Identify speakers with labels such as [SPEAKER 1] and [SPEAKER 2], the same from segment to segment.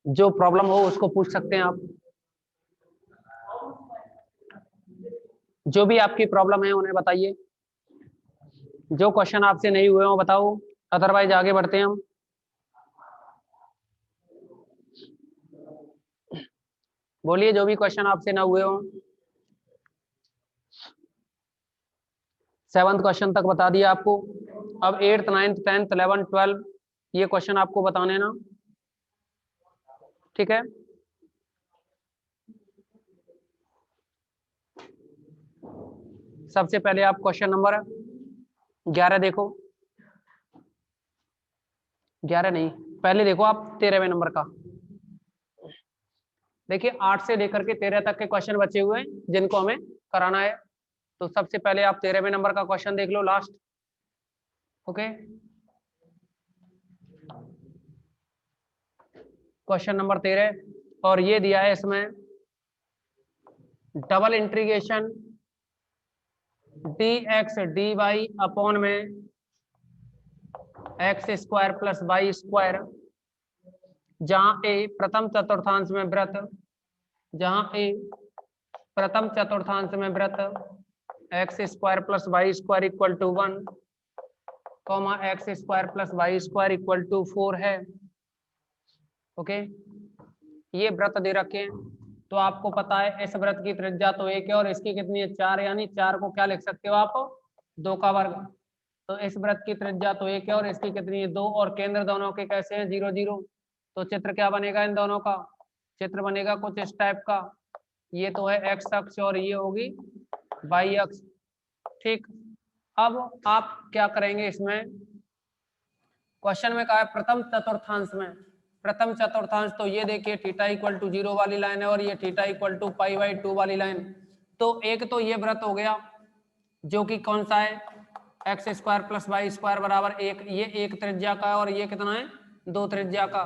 [SPEAKER 1] जो प्रॉब्लम हो उसको पूछ सकते हैं आप। जो भी आपकी प्रॉब्लम है उन्हें बताइए। जो क्वेश्चन आपसे नहीं हुए हो बताओ, अदरवाइज आगे बढ़ते हैं हम। बोलिए जो भी क्वेश्चन आपसे ना हुए हो। 7th क्वेश्चन तक बता दिया आपको। अब 8th 9th 10th 11th 12 ये क्वेश्चन आपको बताने ना। ठीक है। सबसे पहले आप क्वेश्चन नंबर 11 देखो। 11 नहीं, पहले देखो आप 13वें नंबर का। देखिए 8 से लेकर के 13 तक के क्वेश्चन बचे हुए हैं जिनको हमें कराना है। तो सबसे पहले आप 13वें नंबर का क्वेश्चन देख लो, लास्ट। ओके, क्वेश्चन नंबर 13 और ये दिया है इसमें double integration d x d y upon में x square plus y square, जहां ए प्रथम चतुर्थांश में वृत्त, जहां ए प्रथम चतुर्थांश में वृत्त x square plus y square equal to 1, comma x square plus y square equal to 4 है। ओके, ये वृत्त दे रखे हैं। तो आपको पता है इस वृत्त की त्रिज्या तो 1 है और इसकी कितनी है 4, यानी 4 को क्या लिख सकते हो आप, 2 का वर्ग। तो इस वृत्त की त्रिज्या तो 1 है और इसकी कितनी है 2, और केंद्र दोनों के कैसे हैं 0 0। तो चित्र क्या बनेगा इन दोनों का, चित्र बनेगा कुछ इस टाइप का। ये तो है एक्स अक्ष और ये होगी वाई अक्ष। ठीक, अब आप क्या करेंगे इसमें, क्वेश्चन में कहा है प्रथम चतुर्थांश में, प्रथम चतुर्थांश तो ये देखिए थीटा इक्वल टू 0 वाली लाइन है और ये theta equal to pi by 2 वाली लाइन। तो एक तो ये वृत्त हो गया जो कि कौन सा है, x square plus y square बराबर 1, ये 1 त्रिज्या का है और ये कितना है 2 त्रिज्या का।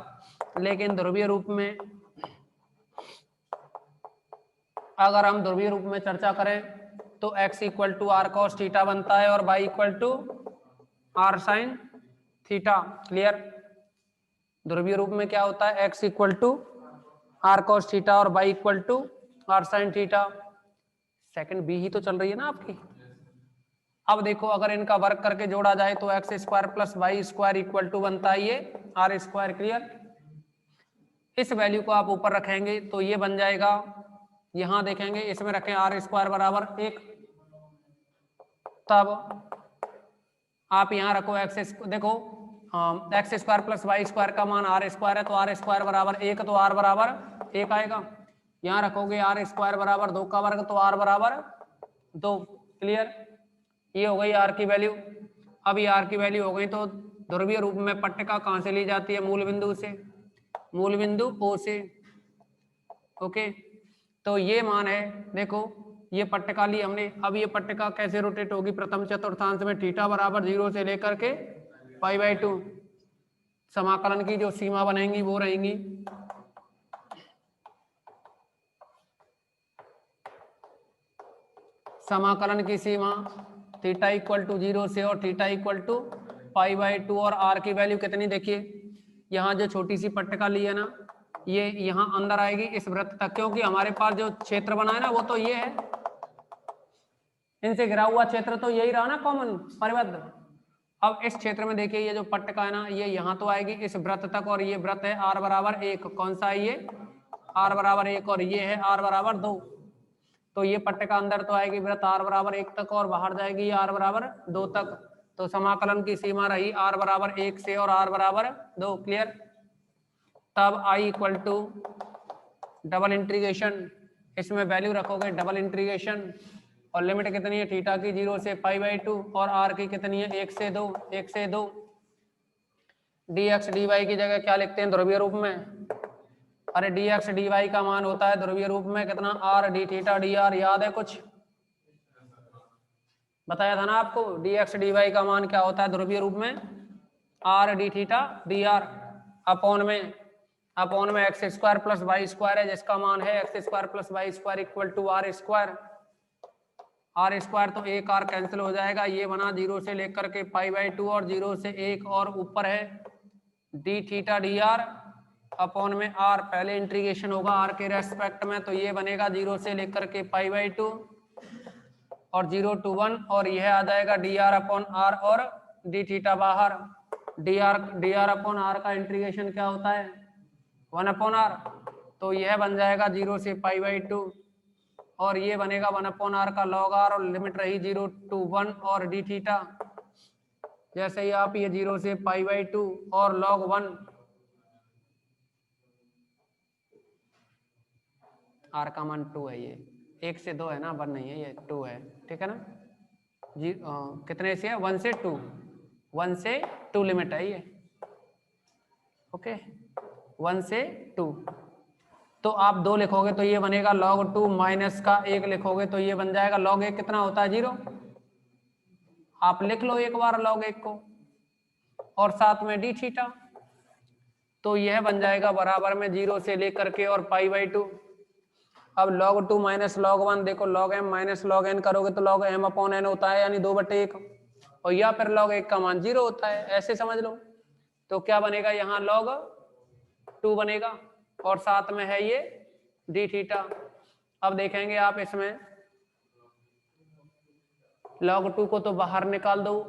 [SPEAKER 1] लेकिन ध्रुवीय रूप में, अगर हम ध्रुवीय रूप में चर्चा करें तो x equal to r cos theta बनता है और y equal to r sine theta. Clear, ध्रुवीय रूप में क्या होता है x equal to r cos theta और y equal to r sine theta. Second b ही तो चल रही है ना आपकी। अब देखो अगर इनका वर्क करके जोड़ा जाए तो x square plus y square equal to बनता है ये आर स्क्वायर। क्लियर, इस वैल्यू को आप ऊपर रखेंगे तो ये बन जाएगा, यहां देखेंगे इसमें रखें आर स्क्वायर बराबर 1, तब आप यहाँ रखो एक्स, देखो x square plus y square का मान आर स्क्वायर है तो आर स्क्वायर बराबर 1, तो आर बराबर 1 आएगा। यहाँ रखोगे आर स्क्वायर बराबर 2 का वर्ग तो आर बराबर 2। क्लियर, ये हो गई आर की वैल्यू। अब ये आर की वैल्यू हो गई तो ध्रुवीय रूप में पट्टिका कहाँ से ली जाती है, मूल बिंदु से, मूल बिंदु ओ से। ओके, तो ये मान है, देखो ये पट्टिका ली हमने। अब ये पट्टिका कैसे रोटेट होगी, प्रथम चतुर्थांश में थीटा बराबर 0 से लेकर के पाई बाई 2, समाकलन की जो सीमा बनेंगी वो रहेंगी, समाकलन की सीमा थीटा इक्वल टू 0 से और theta equal to pi by 2, और आर की वैल्यू कितनी, देखिए यहाँ जो छोटी सी पट्टिका ली है ना, ये यहाँ अंदर आएगी इस वृत्त तक, क्योंकि हमारे पास जो क्षेत्र बना है ना वो तो ये है, इनसे घिरा हुआ क्षेत्र तो यही रहा ना कॉमन परिबद्ध। अब इस क्षेत्र में देखिए ये जो पट्टिका है ना ये यहाँ तो आएगी इस वृत्त तक, और ये वृत्त है आर बराबर 1, कौन सा है ये आर बराबर 1, और ये है आर बराबर 2। तो ये पट्टिका अंदर तो आएगी वृत्त आर बराबर 1 तक और बाहर जाएगी आर बराबर 2 तक। तो समाकलन की सीमा रही आर बराबर 1 से और आर बराबर 2। क्लियर, तब I equal to double integration, इसमें वैल्यू रखोगे डबल इंटीग्रेशन, और लिमिट कितनी है थीटा की 0 से पाई बाई 2 और आर की कितनी है 1 से 2, 1 से 2। dx dy की जगह क्या लिखते हैं ध्रुवीय रूप में, अरे dx dy का मान होता है ध्रुवीय रूप में कितना r d थीटा dr, याद है कुछ बताया था ना आपको, dx dy का मान क्या होता है ध्रुवीय रूप में r d theta dr, upon में x square plus y square है जिसका मान है x square plus y square equal to r square. R square तो एक आर कैंसिल हो जाएगा, ये बना 0 से लेकर के पाई बाई 2 और 0 से 1, और ऊपर है D theta D R upon में आर, पहले इंटीग्रेशन होगा आर के रेस्पेक्ट में, तो ये बनेगा 0 से लेकर के π/2 और 0 to 1, और यह आ जाएगा dr अपॉन आर और डी थीटा बाहर। dr अपॉन आर का इंटीग्रेशन क्या होता है 1 अपॉन आर, तो यह बन जाएगा 0 से π/2 और ये बनेगा 1 अपॉन आर का log r और लिमिट रही 0 to 1 और डी थीटा। जैसे ही आप ये 0 से π/2 और log 1 आर का मान 2 है, ये 1 से 2 है ना, 1 नहीं है, ये 2 है, ठीक है ना जी। कितने से है 1 से 2, 1 से 2 लिमिट है ये, ओके 1 से 2। तो आप 2 लिखोगे तो ये बनेगा log 2 माइनस का 1 लिखोगे तो ये बन जाएगा log 1 कितना होता है 0, आप लिख लो एक बार log 1 को और साथ में डी थीटा, तो यह बन जाएगा बराबर में 0 से लेकर के और π/2। अब log 2 माइनस log 1, देखो log m minus log n करोगे तो log m अपॉन n होता है, यानी 2/1, और या फिर log 1 का मान 0 होता है, ऐसे समझ लो। तो क्या बनेगा यहाँ log 2 बनेगा और साथ में है ये डी थीटा। अब देखेंगे आप इसमें log 2 को तो बाहर निकाल दो,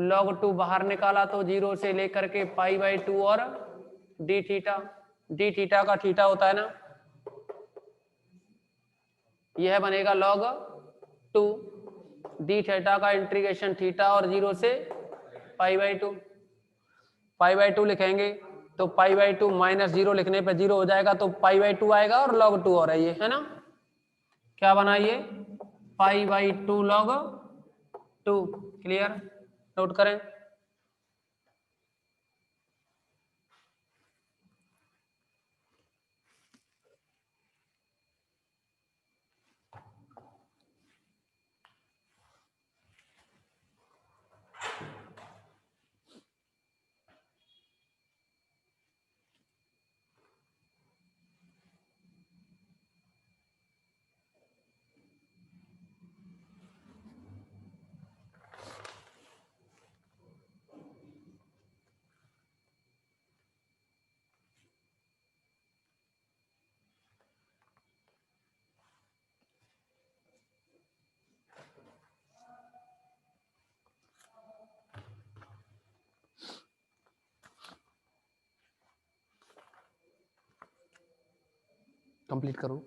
[SPEAKER 1] log 2 बाहर निकाला तो 0 से लेकर के π/2 और डी थीटा का थीटा होता है ना, यह बनेगा log 2 डी थीटा का इंटीग्रेशन थीटा और 0 से π/2 लिखेंगे तो π/2 माइनस 0 लिखने पे 0 हो जाएगा, तो π/2 आएगा और log 2 और है ये, है ना, क्या बनाइए π/2 log 2। क्लियर, नोट करें। कंप्लीट करो।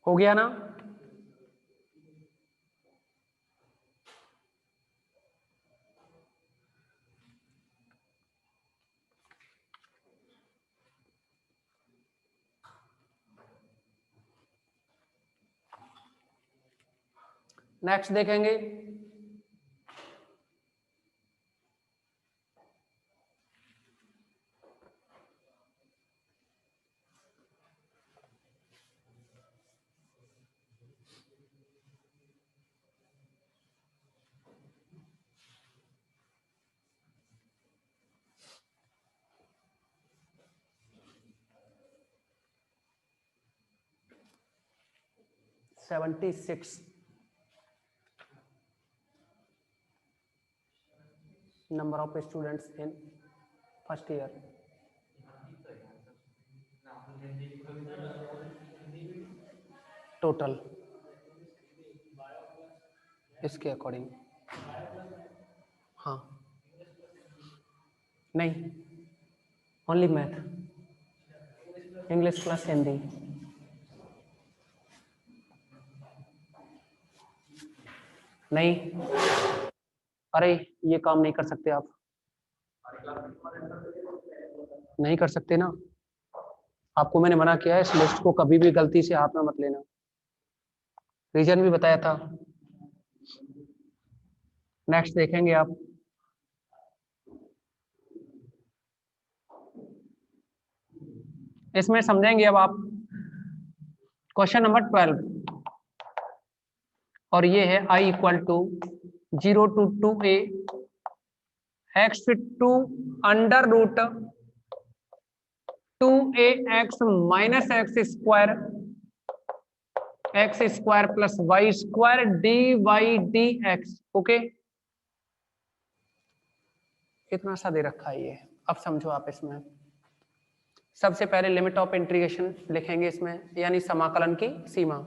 [SPEAKER 1] हो गया ना, नेक्स्ट देखेंगे 76 number of students in first year. Total इसके अकॉर्डिंग, हाँ नहीं, only math, English plus Hindi. नहीं, अरे ये काम नहीं कर सकते आप, नहीं कर सकते ना, आपको मैंने मना किया है, इस लिस्ट को कभी भी गलती से हाथ में मत लेना, रीजन भी बताया था। नेक्स्ट देखेंगे आप, इसमें समझेंगे अब आप क्वेश्चन नंबर 12, और ये है i equal to 0 to 2a x to under root 2ax minus x square plus y square d y d x. Okay, इतना सा दे रखा है ये। अब समझो आप, इसमें सबसे पहले लिमिट ऑफ इंटीग्रेशन लिखेंगे इसमें, यानी समाकलन की सीमा।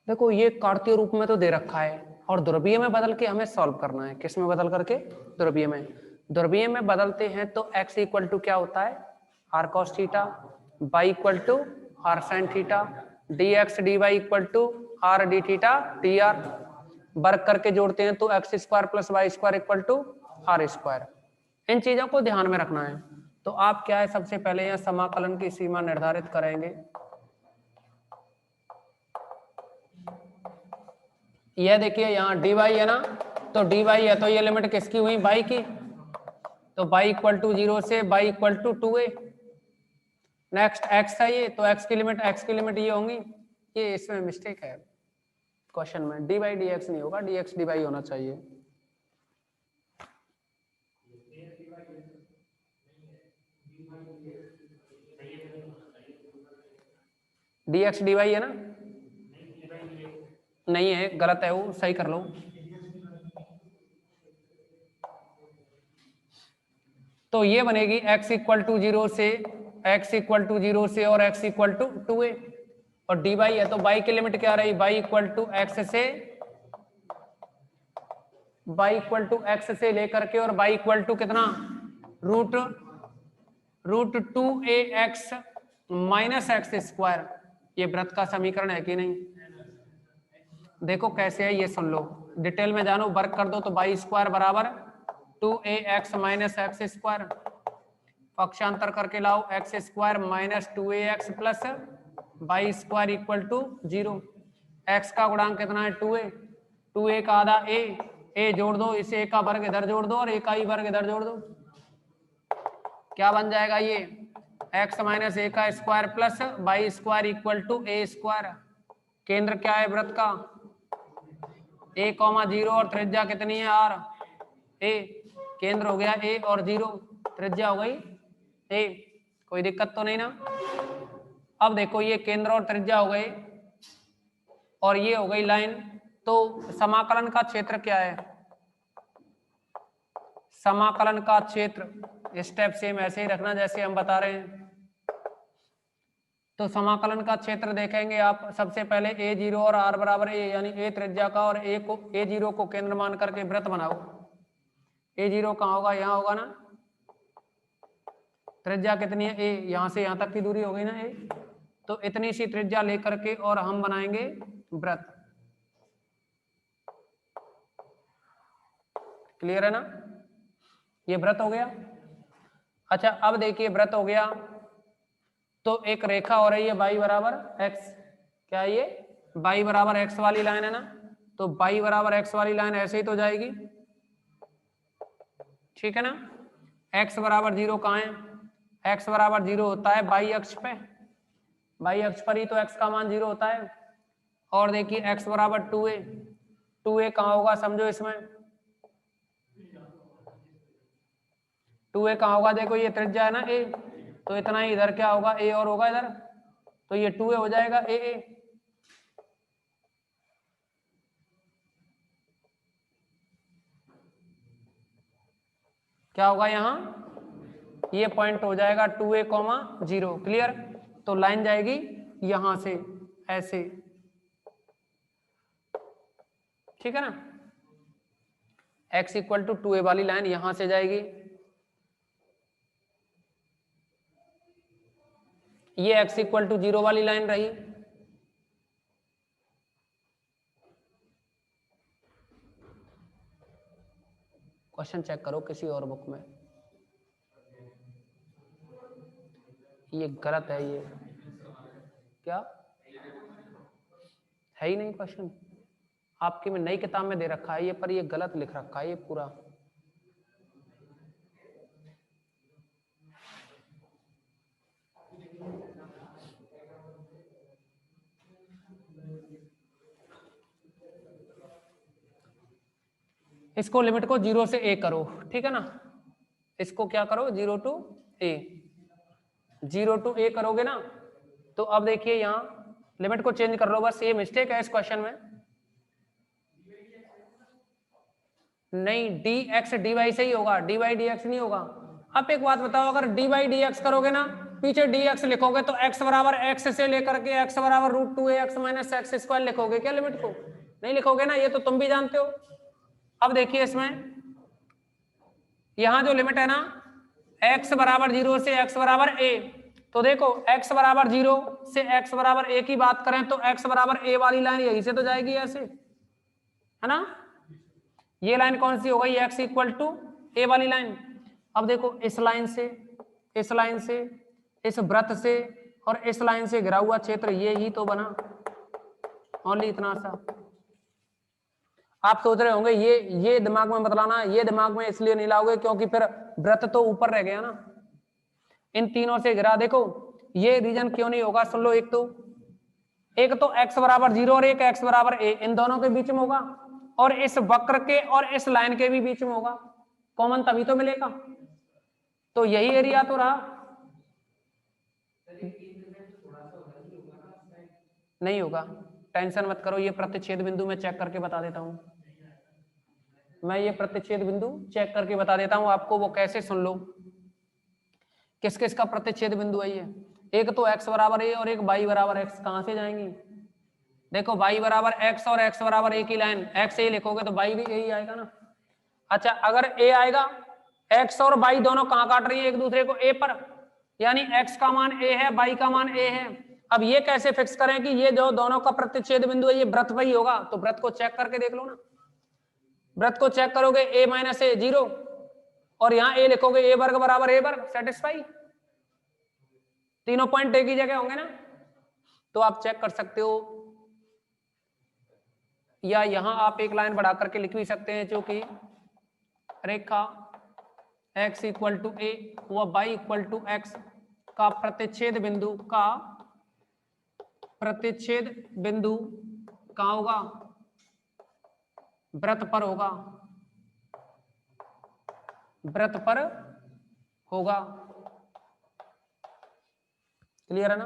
[SPEAKER 1] देखो ये कार्तीय रूप में तो दे रखा है, और ध्रुवीय में बदल के हमें सॉल्व करना है। किस में बदल करके? ध्रुवीय में। ध्रुवीय में बदलते हैं तो x इक्वल टू क्या होता है? r cos theta, y equal to r sin theta, dx dy equal to r d theta dr। वर्ग करके जोड़ते हैं तो x square plus y square equal to r square. इन चीजों को ध्यान में रखना है। तो आप क्या है, सबसे पहले यहाँ समाकलन की सीमा निर्धारित करेंगे। यह देखिए यहाँ dy है ना, तो dy है तो ये लिमिट किसकी हुई? y की। तो y इक्वल टू 0 से y equal to 2a। Next x है ये, तो x की लिमिट ये होंगी। ये इसमें मिस्टेक है क्वेश्चन में, dy dx नहीं होगा, dx dy होना चाहिए। dx dy है ना? नहीं है, गलत है वो, सही कर लो। तो ये बनेगी x इक्वल टू 0 से, x इक्वल टू 0 से और x इक्वल टू 2a, और dy है तो y की लिमिट क्या रही? y इक्वल टू x से, y इक्वल टू x से लेकर के और y इक्वल टू कितना? Root 2ax minus x square. ये वृत्त का समीकरण है कि नहीं? देखो कैसे है, ये सुन लो, डिटेल में जानो, वर्क कर दो तो y स्क्वायर बराबर 2ax माइनस एक्स स्क्वायर, पक्षांतर करके लाओ x square minus 2ax plus y square equal to 0। x का गुणांक कितना है? 2a, 2a का आधा a जोड़ दो, इसे a का वर्ग इधर जोड़ दो और a का ही वर्ग इधर जोड़ दो। क्या बन जाएगा ये? x माइनस a का square plus y square equal to a square. केंद्र क्या है वृत्त का? a, 0 और त्रिज्या कितनी है? r। a केंद्र हो गया a और 0, त्रिज्या हो गई a। कोई दिक्कत तो नहीं ना? अब देखो ये केंद्र और त्रिज्या हो गए और ये हो गई लाइन, तो समाकलन का क्षेत्र क्या है? समाकलन का क्षेत्र स्टेप सेम ऐसे ही रखना जैसे हम बता रहे हैं। तो समाकलन का क्षेत्र देखेंगे आप, सबसे पहले a0 और r बराबर a, यानी a त्रिज्या का और a0 को केंद्र मान करके वृत्त बनाओ। a0 कहाँ होगा? यहाँ होगा ना। त्रिज्या कितनी है? a, यहाँ से यहाँ तक की दूरी हो गई ना a, तो इतनी सी त्रिज्या लेकर के और हम बनाएंगे वृत्त। क्लियर है ना? ये वृत्त हो गया। अच्छा अब देखिए, वृत्त हो गया तो एक रेखा हो रही है y बराबर x। क्या है ये? y बराबर x वाली लाइन है ना, तो y बराबर x वाली लाइन ऐसे ही तो जाएगी, ठीक है ना। x बराबर 0 कहाँ है? x बराबर 0 होता है y अक्ष पे, y अक्ष पर ही तो x का मान 0 होता है। और देखिए x बराबर 2a, 2a कहाँ होगा समझो इसमें? 2a कहाँ होगा? देखो ये त्रिज्या है ना a, तो इतना ही इधर क्या होगा? a और होगा इधर, तो ये 2a हो जाएगा a। क्या होगा यहाँ, ये पॉइंट हो जाएगा 2a, 0। क्लियर। तो लाइन जाएगी यहां से ऐसे, ठीक है ना। x इक्वल टू 2a वाली लाइन यहां से जाएगी, ये x इक्वल टू 0 वाली लाइन रही, क्वेश्चन चेक करो किसी और बुक में, ये गलत है, ये क्या है ही नहीं क्वेश्चन, आपकी में नई किताब में दे रखा है ये, पर ये गलत लिख रखा है ये पूरा। इसको लिमिट को 0 से a करो, ठीक है ना। इसको क्या करो, 0 टू a, 0 टू a करोगे ना, तो अब देखिए यहां लिमिट को चेंज कर लो, बस ये मिस्टेक है इस क्वेश्चन में। नहीं, dx dy से ही होगा, dy dx नहीं होगा। अब एक बात बताओ, अगर dy dx करोगे ना, पीछे dx लिखोगे तो x बराबर x से लेकर के x बराबर √2ax माइनस एक्स स्क्वायर लिखोगे क्या लिमिट को? नहीं लिखोगे ना, ये तो तुम भी जानते हो। अब देखिए इसमें यहां जो लिमिट है ना, x बराबर 0 से x बराबर a, तो देखो x बराबर 0 से x बराबर a की बात करें तो x बराबर a वाली लाइन यहीं से तो जाएगी ऐसे, है ना। ये लाइन कौन सी हो गई, x इक्वल टू a वाली लाइन। अब देखो इस लाइन से, इस लाइन से, इस वृत्त से और इस लाइन से घिरा हुआ क्षेत्र ये ही तो बना, ओनली इतना सा। आप सोच रहे होंगे ये दिमाग में मत लाना, ये दिमाग में इसलिए नहीं लाओगे क्योंकि फिर वृत्त तो ऊपर रह गया ना, इन तीनों से घिरा। देखो ये रीजन क्यों नहीं होगा, सुन लो, एक तो x बराबर 0 और एक x बराबर a, इन दोनों के बीच में होगा, और इस वक्र के और इस लाइन के भी बीच में होगा, कॉमन तभी तो मिलेगा, तो यही एरिया तो रहा। नहीं होगा, टेंशन मत करो, ये प्रतिच्छेद बिंदु मैं चेक करके बता देता हूं, मैं ये प्रतिच्छेद बिंदु चेक करके बता देता हूं आपको, वो कैसे, सुन लो। किस किस का प्रतिच्छेद बिंदु है ये, एक तो x बराबर a और एक y बराबर x, कहां से जाएंगी, देखो y बराबर x और x बराबर a की लाइन, x a लिखोगे तो y भी a ही आएगा ना। अच्छा अगर a आएगा, x और y दोनों कहां काट रही है एक दूसरे को, a पर, यानी x का मान a है, y का मान a है। अब ये कैसे फिक्स करें कि ये जो दोनों का प्रतिच्छेद बिंदु है ये वृत्त पर ही होगा, तो वृत्त को चेक करके देख लो ना, वृत्त को चेक करोगे a माइनस a 0, और यहां a लिखोगे a वर्ग बराबर a वर्ग, सेटिस्फाई, तीनों पॉइंट एक ही जगह होंगे ना, तो आप चेक कर सकते हो। या यहां आप एक लाइन बढ़ा करके लिख भी सकते हैं, जो कि रेखा x इक्वल टू a व y इक्वल टू x का प्रतिच्छेद बिंदु कहां होगा, वृत्त पर होगा, वृत्त पर होगा। क्लियर है ना।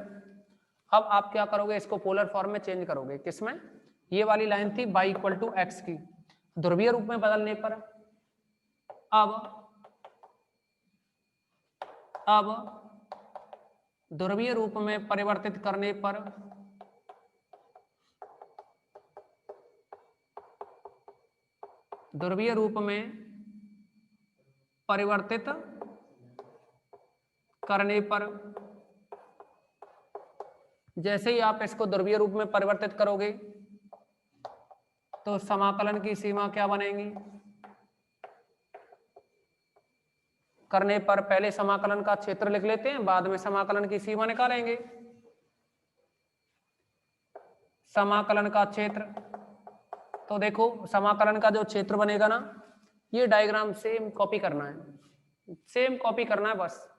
[SPEAKER 1] अब आप क्या करोगे, इसको पोलर फॉर्म में चेंज करोगे, किसमें, ये वाली लाइन थी y इक्वल टू एक्स की, ध्रुवीय रूप में बदलने पर अब ध्रुवीय रूप में परिवर्तित करने पर ध्रुवीय रूप में परिवर्तित करने पर, जैसे ही आप इसको ध्रुवीय रूप में परिवर्तित करोगे तो समाकलन की सीमा क्या बनेगी, करने पर पहले समाकलन का क्षेत्र लिख लेते हैं, बाद में समाकलन की सीमा निकालेंगे। समाकलन का क्षेत्र, तो देखो समाकलन का जो क्षेत्र बनेगा ना, ये डायग्राम सेम कॉपी करना है, सेम कॉपी करना है बस,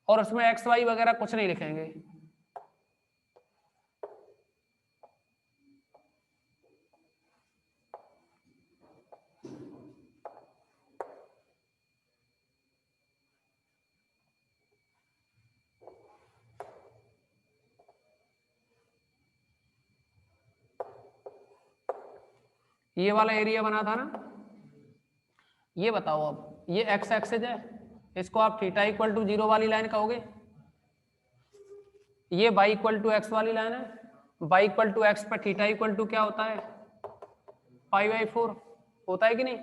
[SPEAKER 1] और उसमें एक्स वाई वगैरह कुछ नहीं लिखेंगे। ये वाला एरिया बना था ना, ये बताओ अब, ये एक्स एक्सिस है, इसको आप थीटा इक्वल टू 0 वाली लाइन कहोगे। ये y इक्वल टू एक्स वाली लाइन है, y इक्वल टू एक्स पर थीटा इक्वल टू क्या होता है, π/4 होता है कि नहीं।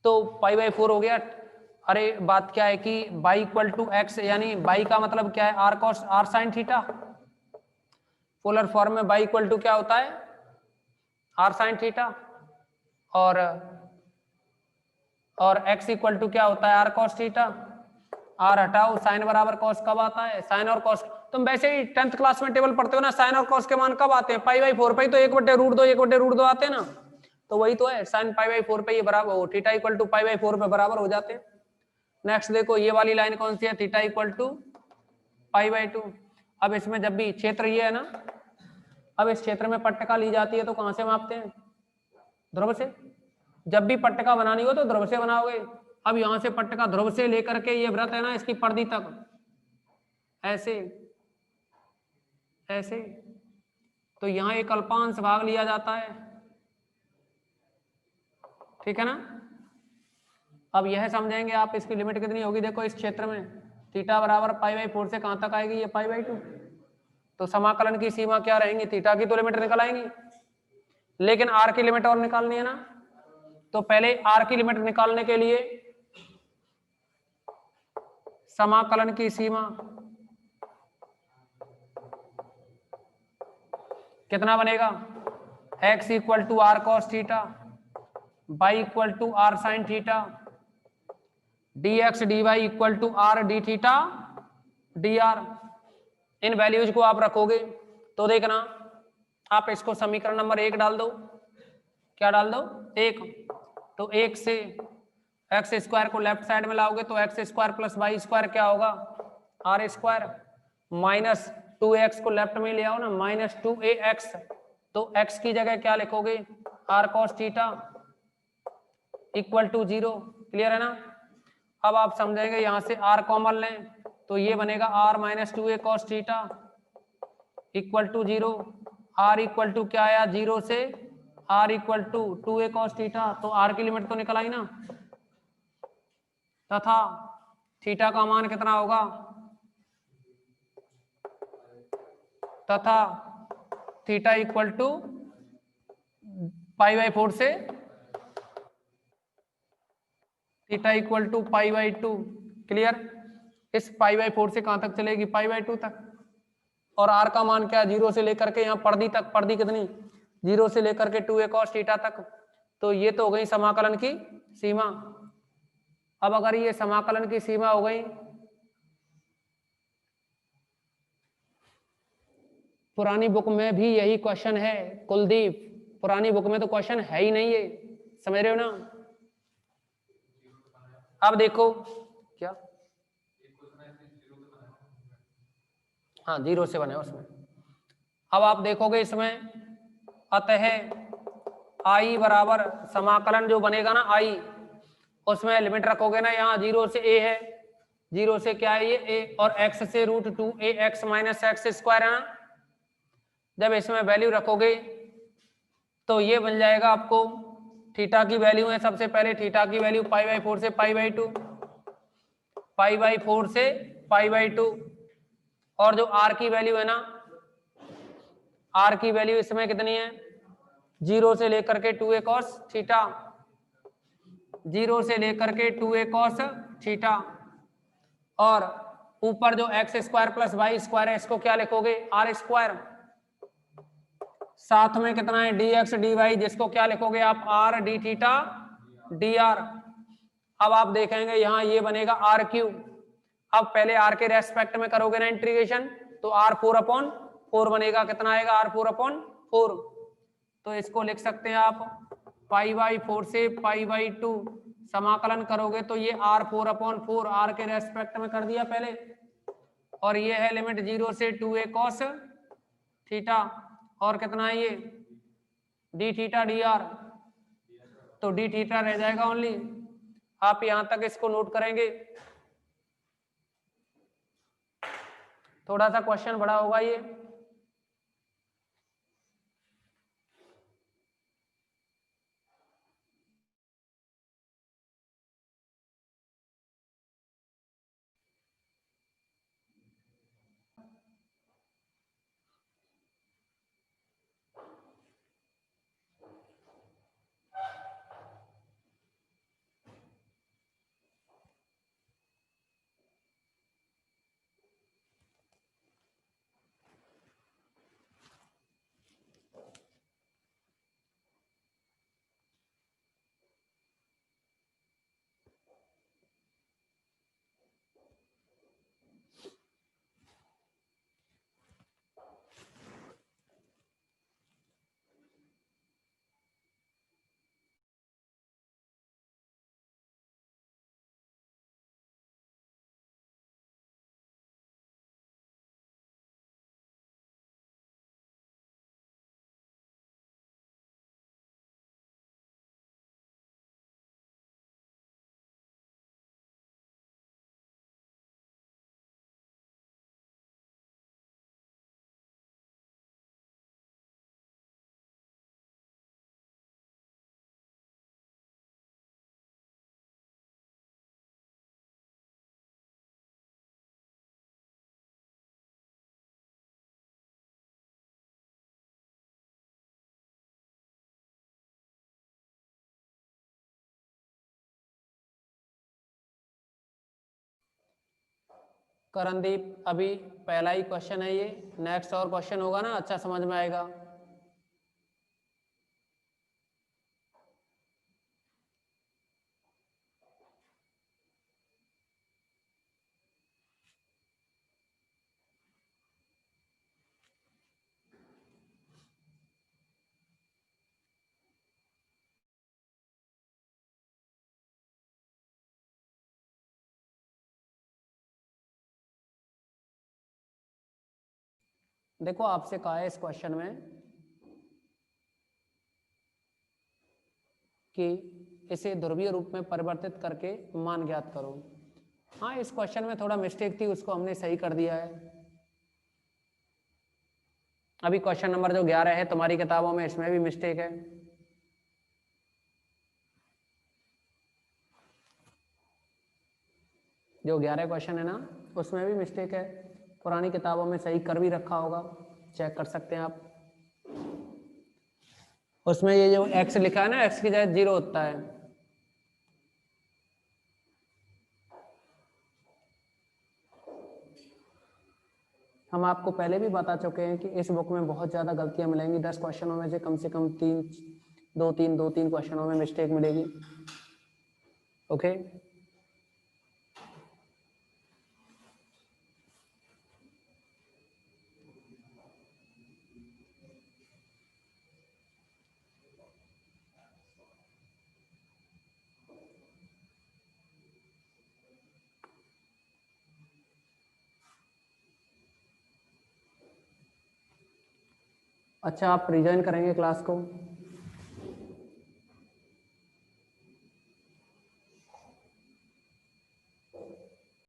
[SPEAKER 1] तो π/4 हो गया। अरे बात क्या है कि y इक्वल टू एक्स यानी y का मतलब क्या है, r cos r sin theta. Polar form में y इक्वल टू क्या होता है, r sin थीटा, और x इक्वल टू क्या होता है, r cos थीटा। r हटाओ, साइन बराबर cos कब आता है, साइन और cos तुम वैसे ही 10th क्लास में टेबल पढ़ते हो ना, साइन और cos के मान कब आते हैं, π/4 पे, तो 1/√2 आते हैं ना, तो वही तो है, साइन π/4 पे ये बराबर हो, थीटा इक्वल टू π/4 पे बराबर हो जाते हैं। नेक्स्ट देखो ये वाली लाइन कौन सी है, थीटा इक्वल टू π/2। अब इसमें जब भी क्षेत्र ये है ना, अब इस क्षेत्र में पट्टिका ली जाती है तो कहां से मापते हैं, ध्रुव से। जब भी पट्टिका बनानी हो तो ध्रुव से बनाओगे। अब यहां से पट्टिका ध्रुव से लेकर के ये वृत्त है ना, इसकी परिधि तक ऐसे ऐसे, तो यहां एक अल्पांश भाग लिया जाता है, ठीक है ना। अब यह समझेंगे आप, इसकी लिमिट कितनी होगी, देखो इस क्षेत्र में थीटा बराबर π/4 से कहां तक आएगी, ये π/2, तो समाकलन की सीमा क्या रहेंगी, थीटा की तो लिमिट निकल आएंगी, लेकिन आर की लिमिट और निकालनी है ना। तो पहले आर की लिमिट निकालने के लिए समाकलन की सीमा कितना बनेगा, x equal to r cos theta, y equal to r sine theta, dx dy equal to r d theta dr। इन वैल्यूज को आप रखोगे तो देखना, आप इसको समीकरण नंबर 1 डाल दो, क्या डाल दो, 1। तो 1 से एक्स स्क्वायर को लेफ्ट साइड में लाओगे तो x square plus y square क्या होगा, आर स्क्वायर, माइनस 2x को लेफ्ट में ले आओ ना, माइनस 2ax, तो x की जगह क्या लिखोगे, r cos theta equal to 0। Clear है ना। अब आप समझेंगे यहां से r कॉमन लें तो ये बनेगा r minus 2a cos theta equal to 0। r equal to क्या आया, 0 से r equal to 2a cos theta, तो r की लिमिट तो निकल आई ना, तथा थीटा का मान कितना होगा, तथा थीटा इक्वल टू π/4 से थीटा इक्वल टू π/2। क्लियर। इस π/4 से कहां तक चलेगी, π/2 तक, और r का मान क्या, 0 से लेकर के यहाँ परिधि तक, परिधि कितनी, 0 से लेकर के 2a cos थीटा तक। तो ये तो हो गई समाकलन की सीमा। अब अगर ये समाकलन की सीमा हो गई, पुरानी बुक में भी यही क्वेश्चन है कुलदीप, पुरानी बुक में तो क्वेश्चन है ही नहीं, ये समझ रहे हो ना। अब देखो क्या, हाँ 0 से बने उसमें। अब आप देखोगे इसमें, अतः आई बराबर समाकलन जो बनेगा ना आई, उसमें लिमिट रखोगे ना, यहाँ 0 से a है, 0 से क्या है ये a, और x से √2ax माइनस एक्स स्क्वायर है ना। जब इसमें वैल्यू रखोगे तो ये बन जाएगा आपको, थीटा की वैल्यू है सबसे पहले, थीटा की वैल्यू π/4 से π/2, π/4 से π/2, और जो r की वैल्यू है ना, r की वैल्यू इसमें कितनी है, 0 से लेकर के 2a cos थीटा, 0 से लेकर के 2a cos थीटा, और ऊपर जो x square plus y square है इसको क्या लिखोगे, आर स्क्वायर, साथ में कितना है dx dy, जिसको क्या लिखोगे आप, आर डी थीटा dr। अब आप देखेंगे यहाँ ये बनेगा आर क्यूब। अब पहले आर के रेस्पेक्ट में करोगे ना इंटीग्रेशन, तो आर 4/4 बनेगा, कितना आएगा, आर 4/4। तो इसको लिख सकते हैं आप π/4 से π/2, समाकलन करोगे तो ये आर 4/4, आर के रेस्पेक्ट में कर दिया पहले, और ये है लिमिट 0 से 2a cos थीटा, और कितना है ये डी थीटा dr, तो डी थीटा रह जाएगा ओनली। आप यहां तक इसको नोट करेंगे, थोड़ा सा क्वेश्चन बड़ा होगा ये। करणदीप अभी पहला ही क्वेश्चन है ये, नेक्स्ट और क्वेश्चन होगा ना अच्छा समझ में आएगा। देखो आपसे कहा है इस क्वेश्चन में कि इसे ध्रुवीय रूप में परिवर्तित करके मान ज्ञात करो। हाँ इस क्वेश्चन में थोड़ा मिस्टेक थी, उसको हमने सही कर दिया है। अभी क्वेश्चन नंबर जो 11 है तुम्हारी किताबों में, इसमें भी मिस्टेक है। जो 11 क्वेश्चन है ना उसमें भी मिस्टेक है, पुरानी किताबों में सही कर भी रखा होगा, चेक कर सकते हैं आप। उसमें ये जो x लिखा है ना, x की जगह 0 होता है। हम आपको पहले भी बता चुके हैं कि इस बुक में बहुत ज़्यादा गलतियां मिलेंगी, 10 क्वेश्चनों में से कम 2-3 क्वेश्चनों में मिस्टेक मिलेगी। ओके अच्छा, आप रिज्वाइन करेंगे क्लास को?